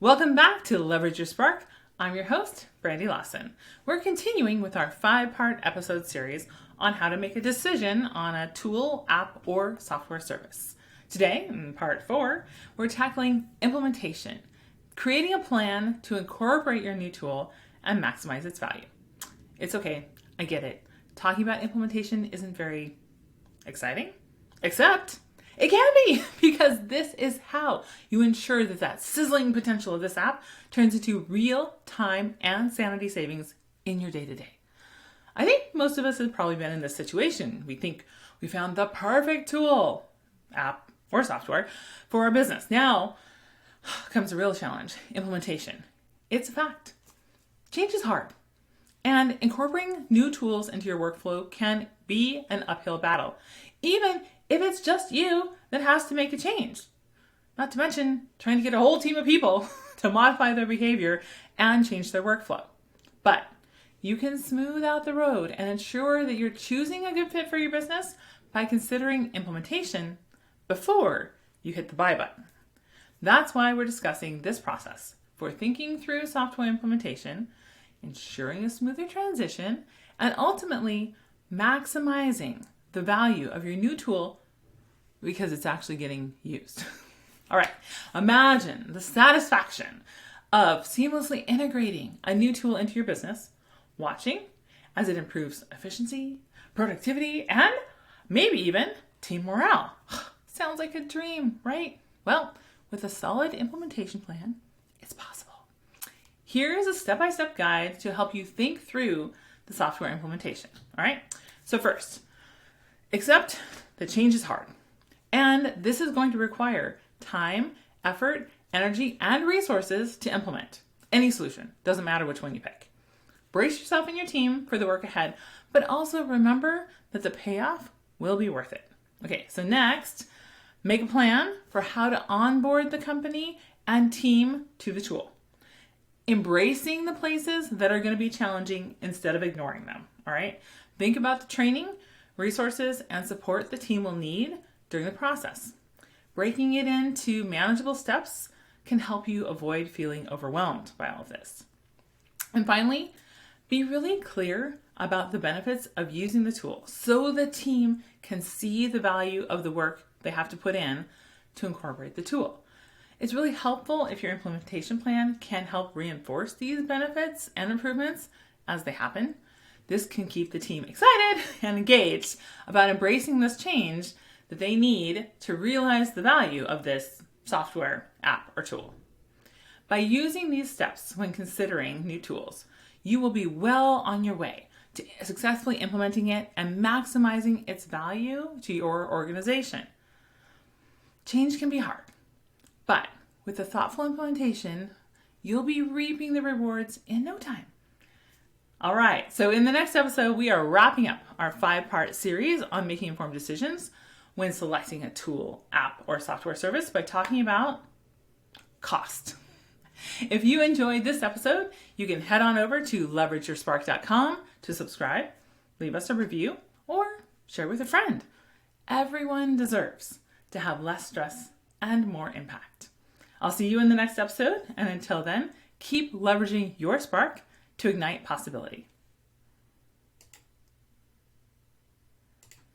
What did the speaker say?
Welcome back to Leverage Your Spark. I'm your host, Brandy Lawson. We're continuing with our 5-part episode series on how to make a decision on a tool, app, or software service. Today, in part 4, we're tackling implementation, creating a plan to incorporate your new tool and maximize its value. It's okay, I get it. Talking about implementation isn't very exciting, except it can be, because this is how you ensure that sizzling potential of this app turns into real time and sanity savings in your day-to-day. I think most of us have probably been in this situation. We think we found the perfect tool, app, or software for our business. Now comes a real challenge, implementation. It's a fact. Change is hard. And incorporating new tools into your workflow can be an uphill battle, even if it's just you that has to make a change. Not to mention trying to get a whole team of people to modify their behavior and change their workflow. But you can smooth out the road and ensure that you're choosing a good fit for your business by considering implementation before you hit the buy button. That's why we're discussing this process for thinking through software implementation, ensuring a smoother transition, and ultimately maximizing the value of your new tool because it's actually getting used. All right, imagine the satisfaction of seamlessly integrating a new tool into your business, watching as it improves efficiency, productivity, and maybe even team morale. Sounds like a dream, right? Well, with a solid implementation plan, it's possible. Here's a step-by-step guide to help you think through the software implementation. All right, so first, accept that change is hard, and this is going to require time, effort, energy, and resources to implement any solution. Doesn't matter which one you pick. Brace yourself and your team for the work ahead, but also remember that the payoff will be worth it. Okay, so next, make a plan for how to onboard the company and team to the tool, embracing the places that are going to be challenging instead of ignoring them. All right, think about the training, resources, and support the team will need during the process. Breaking it into manageable steps can help you avoid feeling overwhelmed by all of this. And finally, be really clear about the benefits of using the tool so the team can see the value of the work they have to put in to incorporate the tool. It's really helpful if your implementation plan can help reinforce these benefits and improvements as they happen. This can keep the team excited and engaged about embracing this change that they need to realize the value of this software, app, or tool. By using these steps when considering new tools, you will be well on your way to successfully implementing it and maximizing its value to your organization. Change can be hard, but with a thoughtful implementation, you'll be reaping the rewards in no time. All right, so in the next episode, we are wrapping up our 5-part series on making informed decisions when selecting a tool, app, or software service by talking about cost. If you enjoyed this episode, you can head on over to leverageYourSpark.com to subscribe, leave us a review, or share with a friend. Everyone deserves to have less stress and more impact. I'll see you in the next episode, and until then, keep leveraging your spark to ignite possibility.